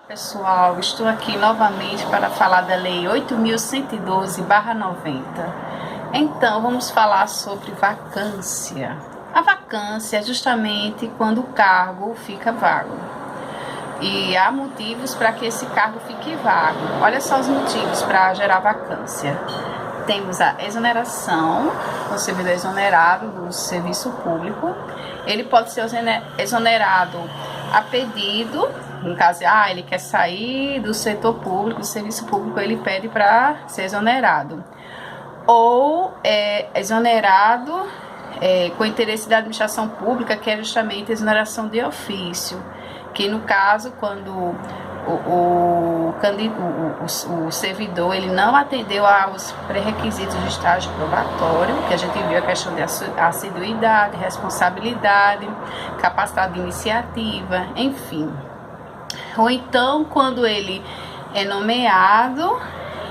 Pessoal, estou aqui novamente para falar da Lei 8.112/90. Então, vamos falar sobre vacância. A vacância é justamente quando o cargo fica vago. E há motivos para que esse cargo fique vago. Olha só os motivos para gerar vacância. Temos a exoneração, o servidor exonerado do serviço público. Ele pode ser exonerado a pedido, no caso, ele quer sair do setor público, do serviço público, ele pede para ser exonerado. Ou exonerado com interesse da administração pública, que é justamente a exoneração de ofício, que no caso, quando o servidor ele não atendeu aos pré-requisitos de estágio probatório, que a gente viu a questão de assiduidade, responsabilidade, capacidade de iniciativa, enfim. Ou então, quando ele é nomeado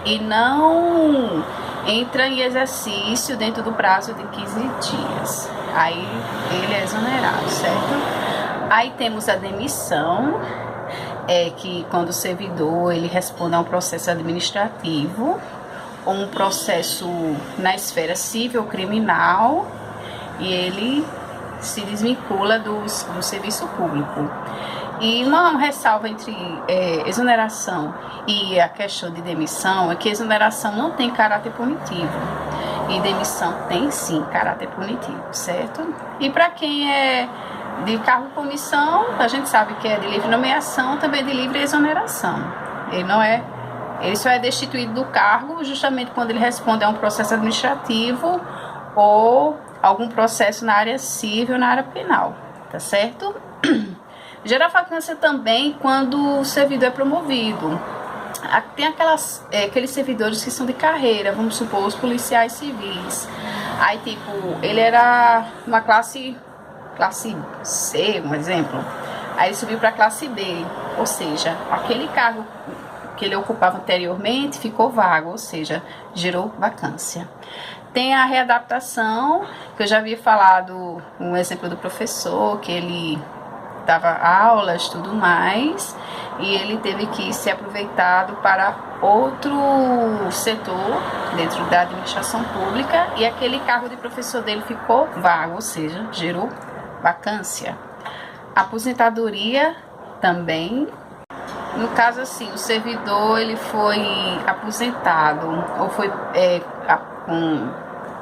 e não entra em exercício dentro do prazo de 15 dias. Aí ele é exonerado, certo? Aí temos a demissão, que quando o servidor ele responde a um processo administrativo ou um processo na esfera civil ou criminal e ele se desvincula do serviço público. E uma ressalva entre exoneração e a questão de demissão é que exoneração não tem caráter punitivo e demissão tem sim caráter punitivo, certo? E para quem é de cargo e comissão, a gente sabe que é de livre nomeação, também de livre exoneração. Ele só é destituído do cargo justamente quando ele responde a um processo administrativo ou algum processo na área civil, na área penal, tá certo? Gera vacância também quando o servidor é promovido. Tem aqueles servidores que são de carreira, vamos supor, os policiais civis. Aí, tipo, ele era uma classe C, um exemplo. Aí ele subiu para a classe B, ou seja, aquele cargo que ele ocupava anteriormente ficou vago, ou seja, gerou vacância. Tem a readaptação, que eu já havia falado, um exemplo do professor, que ele dava aulas, tudo mais, e ele teve que ser aproveitado para outro setor dentro da administração pública, e aquele cargo de professor dele ficou vago, ou seja, gerou vacância. Aposentadoria também. No caso assim, o servidor ele foi aposentado ou foi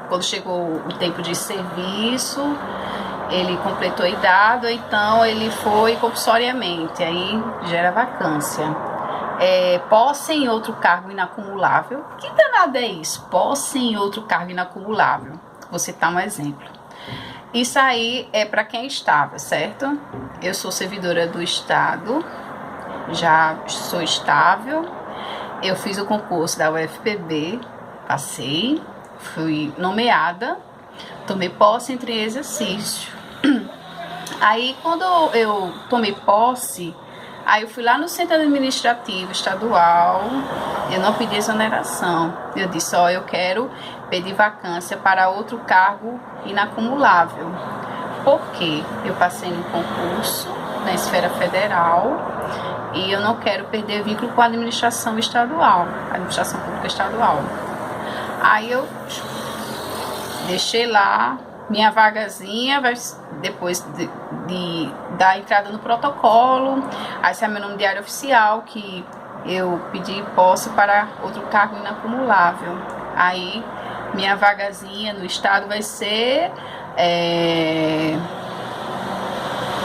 quando chegou o tempo de serviço, ele completou a idade, ou então ele foi compulsoriamente, aí gera vacância. Posse em outro cargo inacumulável. Que danado é isso? Posse em outro cargo inacumulável. Vou citar um exemplo. Isso aí é para quem estava, certo? Eu sou servidora do Estado, já sou estável, eu fiz o concurso da UFPB, passei, fui nomeada, tomei posse entre exercício. Aí quando eu tomei posse, aí eu fui lá no centro administrativo estadual, eu não pedi exoneração, eu disse, eu quero pedir vacância para outro cargo inacumulável. Por quê? Eu passei no concurso na esfera federal e eu não quero perder vínculo com a administração estadual, a administração pública estadual. Aí eu deixei lá minha vagazinha, depois da entrada no protocolo, aí saiu meu nome diário oficial, que eu pedi posse para outro cargo inacumulável. Aí minha vagazinha no estado vai ser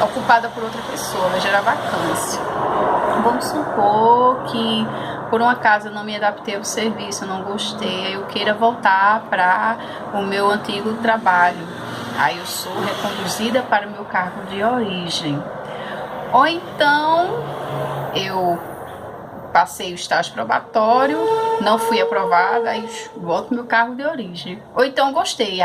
ocupada por outra pessoa, vai gerar vacância. Vamos supor que por um acaso eu não me adaptei ao serviço, eu não gostei, eu queira voltar para o meu antigo trabalho. Aí eu sou reconduzida para o meu cargo de origem. Ou então eu passei o estágio probatório, não fui aprovada, aí volto para o meu cargo de origem. Ou então gostei,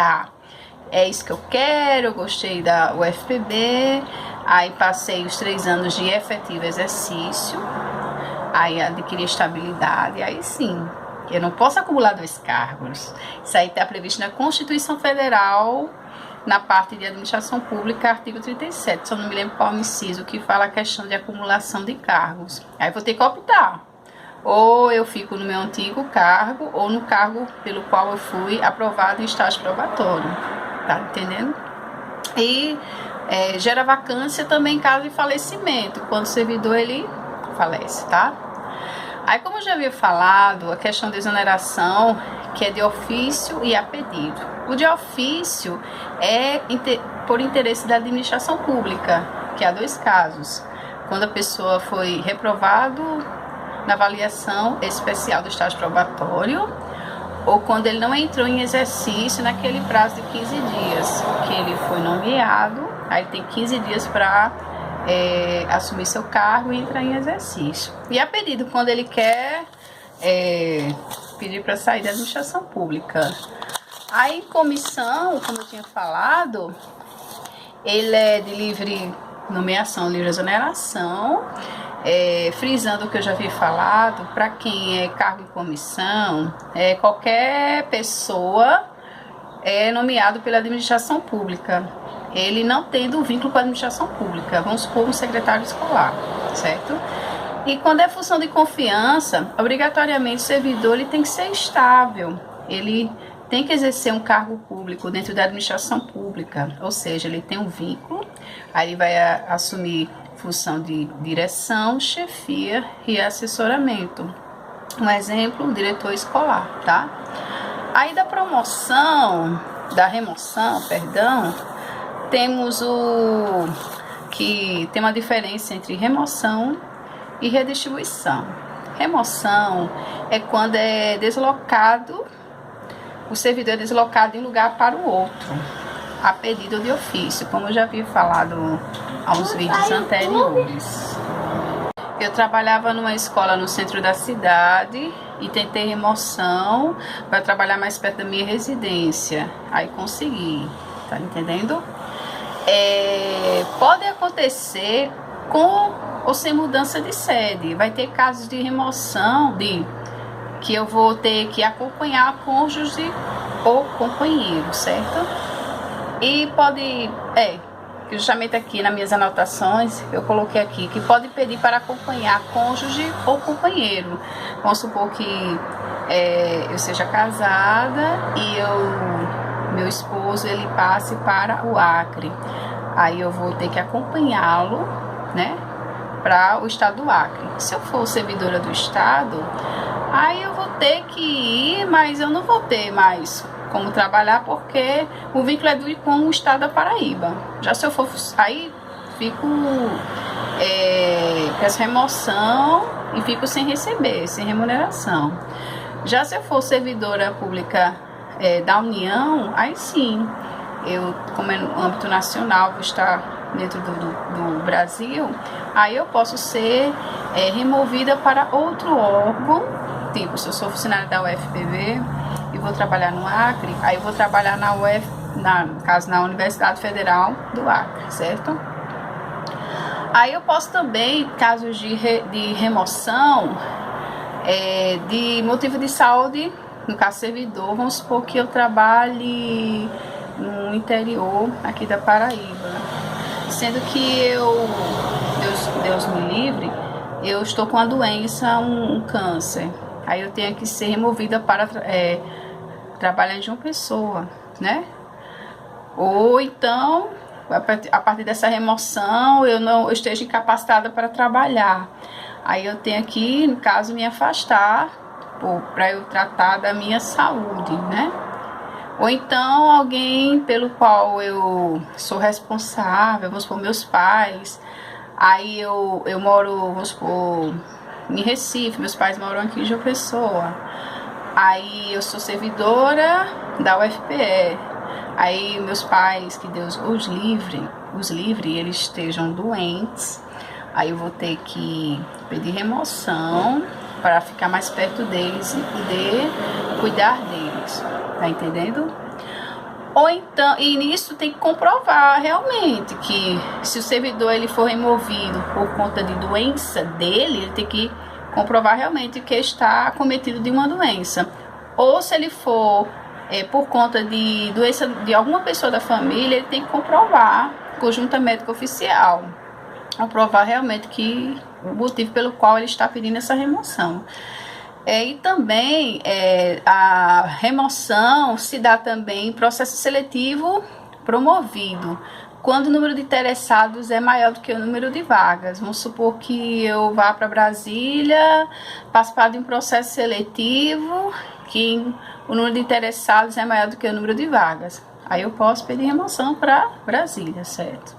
é isso que eu quero, eu gostei da UFPB, aí passei os 3 anos de efetivo exercício, aí adquiri estabilidade, aí sim, eu não posso acumular 2 cargos. Isso aí está previsto na Constituição Federal, na parte de administração pública, artigo 37, só não me lembro qual inciso, que fala a questão de acumulação de cargos. Aí vou ter que optar. Ou eu fico no meu antigo cargo, ou no cargo pelo qual eu fui aprovado em estágio probatório. Tá entendendo? E gera vacância também em caso de falecimento, quando o servidor ele falece, tá? Aí, como eu já havia falado, a questão de exoneração, que é de ofício e a pedido. O de ofício é por interesse da administração pública, que há 2 casos. Quando a pessoa foi reprovado na avaliação especial do estágio probatório, ou quando ele não entrou em exercício naquele prazo de 15 dias, que ele foi nomeado, aí tem 15 dias para assumir seu cargo e entrar em exercício. E a pedido, quando ele quer pedir para sair da administração pública. Aí, em comissão, como eu tinha falado, ele é de livre nomeação, livre exoneração, frisando o que eu já havia falado, para quem é cargo em comissão, qualquer pessoa é nomeado pela administração pública, ele não tendo um vínculo com a administração pública, vamos supor um secretário escolar, certo? E quando é função de confiança, obrigatoriamente o servidor ele tem que ser estável, ele tem que exercer um cargo público dentro da administração pública, ou seja, ele tem um vínculo, aí ele vai assumir função de direção, chefia e assessoramento. Um exemplo, o diretor escolar, tá? Aí da remoção, temos que tem uma diferença entre remoção e redistribuição. Remoção é quando é deslocado, o servidor é deslocado de um lugar para o outro, a pedido de ofício, como eu já havia falado há uns vídeos anteriores. Eu trabalhava numa escola no centro da cidade e tentei remoção para trabalhar mais perto da minha residência. Aí consegui, tá entendendo? Pode acontecer com ou sem mudança de sede. Vai ter casos de remoção que eu vou ter que acompanhar a cônjuge ou companheiro, certo? E pode, justamente aqui nas minhas anotações, eu coloquei aqui, que pode pedir para acompanhar cônjuge ou companheiro. Vamos supor que eu seja casada e meu esposo ele passe para o Acre. Aí eu vou ter que acompanhá-lo, né, para o estado do Acre. Se eu for servidora do estado, aí eu vou ter que ir, mas eu não vou ter mais como trabalhar, porque o vínculo é com o estado da Paraíba. Já se eu for, aí fico com essa remoção e fico sem receber, sem remuneração. Já se eu for servidora pública da União, aí sim, eu, como é no âmbito nacional, vou estar dentro do Brasil, aí eu posso ser removida para outro órgão, tipo, se eu sou funcionária da UFPB e vou trabalhar no Acre, aí eu vou trabalhar na Universidade Federal do Acre, certo? Aí eu posso também, casos de remoção, de motivo de saúde, no caso servidor, vamos supor que eu trabalhe no interior aqui da Paraíba, sendo que Deus me livre, eu estou com a doença, um câncer, aí eu tenho que ser removida para trabalhar de uma pessoa, né? Ou então, a partir dessa remoção, eu esteja incapacitada para trabalhar, aí eu tenho que, no caso, me afastar para eu tratar da minha saúde, né? Ou então alguém pelo qual eu sou responsável, vamos supor, meus pais, aí eu moro, vamos supor, em Recife, meus pais moram aqui em João Pessoa, aí eu sou servidora da UFPE, aí meus pais, que Deus os livre, eles estejam doentes, aí eu vou ter que pedir remoção para ficar mais perto deles e poder cuidar deles, tá entendendo? Ou então, e nisso tem que comprovar realmente que se o servidor ele for removido por conta de doença dele, ele tem que comprovar realmente que está acometido de uma doença. Ou se ele for por conta de doença de alguma pessoa da família, ele tem que comprovar, conjunta médica oficial, comprovar realmente que o motivo pelo qual ele está pedindo essa remoção. E também a remoção se dá também em processo seletivo promovido, quando o número de interessados é maior do que o número de vagas. Vamos supor que eu vá para Brasília participar de um processo seletivo que o número de interessados é maior do que o número de vagas. Aí eu posso pedir remoção para Brasília, certo?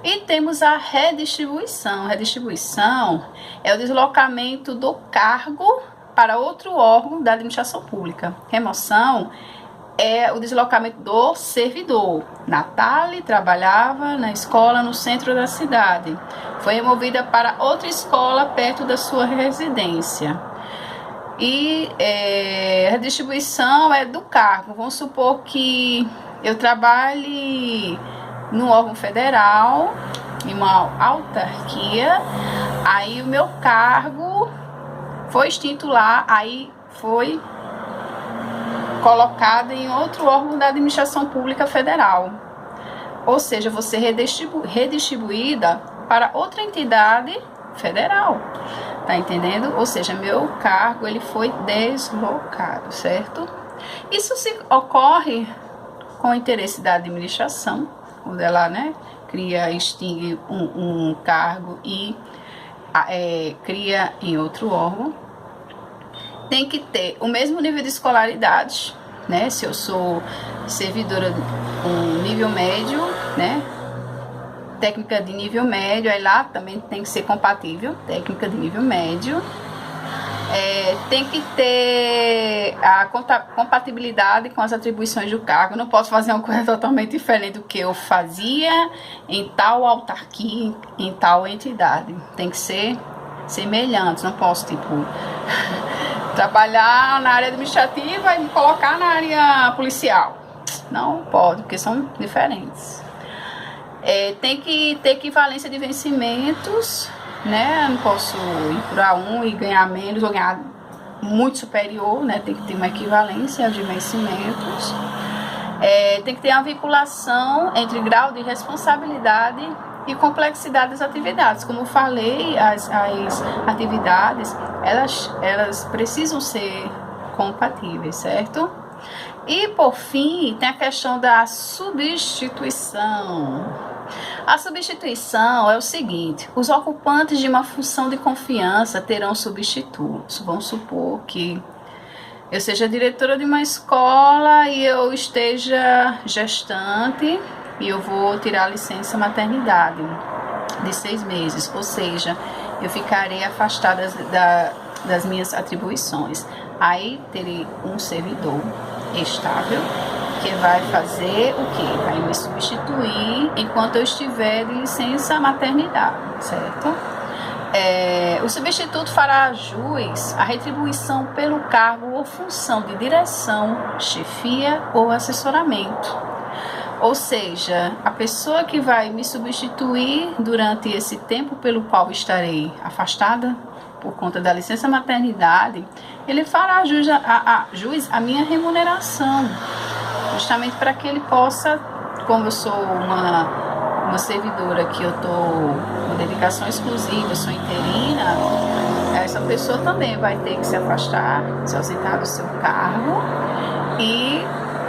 E temos a redistribuição. Redistribuição é o deslocamento do cargo para outro órgão da administração pública. Remoção é o deslocamento do servidor. Natália trabalhava na escola no centro da cidade. Foi removida para outra escola perto da sua residência. E a distribuição é do cargo. Vamos supor que eu trabalhe no órgão federal, em uma autarquia, aí o meu cargo foi extinto lá, aí foi colocada em outro órgão da administração pública federal. Ou seja, você redistribuída para outra entidade federal. Tá entendendo? Ou seja, meu cargo ele foi deslocado, certo? Isso se ocorre com o interesse da administração, quando ela, cria, extingue um cargo e cria em outro órgão. Tem que ter o mesmo nível de escolaridade, Se eu sou servidora com nível médio, técnica de nível médio, aí lá também tem que ser compatível, técnica de nível médio. Tem que ter a compatibilidade com as atribuições do cargo. Não posso fazer uma coisa totalmente diferente do que eu fazia em tal autarquia, em tal entidade. Tem que ser semelhante. Não posso, trabalhar na área administrativa e me colocar na área policial. Não pode, porque são diferentes. Tem que ter equivalência de vencimentos, Não posso ir para um e ganhar menos ou ganhar muito superior, Tem que ter uma equivalência de vencimentos. Tem que ter uma vinculação entre grau de responsabilidade e complexidade das atividades. Como eu falei, as atividades, elas precisam ser compatíveis, certo? E, por fim, tem a questão da substituição. A substituição é o seguinte: os ocupantes de uma função de confiança terão substitutos. Vamos supor que eu seja diretora de uma escola e eu esteja gestante e eu vou tirar a licença maternidade de 6 meses, ou seja, eu ficarei afastada das minhas atribuições. Aí terei um servidor estável que vai fazer o quê? Vai me substituir enquanto eu estiver de licença maternidade, certo? O substituto fará jus à retribuição pelo cargo ou função de direção, chefia ou assessoramento. Ou seja, a pessoa que vai me substituir durante esse tempo pelo qual estarei afastada por conta da licença maternidade, ele fará jus à minha remuneração, justamente para que ele possa, como eu sou uma servidora que eu estou com dedicação exclusiva, eu sou interina, essa pessoa também vai ter que se afastar, se ausentar do seu cargo e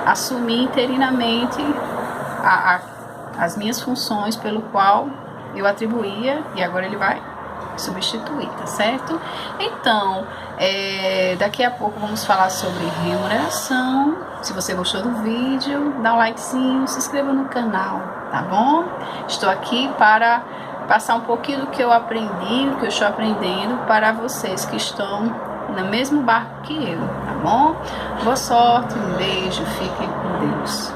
assumir interinamente as minhas funções pelo qual eu atribuía, e agora ele vai substituir, tá certo? Então, daqui a pouco vamos falar sobre remuneração. Se você gostou do vídeo, dá um likezinho, se inscreva no canal, tá bom? Estou aqui para passar um pouquinho do que eu aprendi, do que eu estou aprendendo para vocês que estão no mesmo barco que eu, tá bom? Boa sorte, um beijo, fiquem com Deus.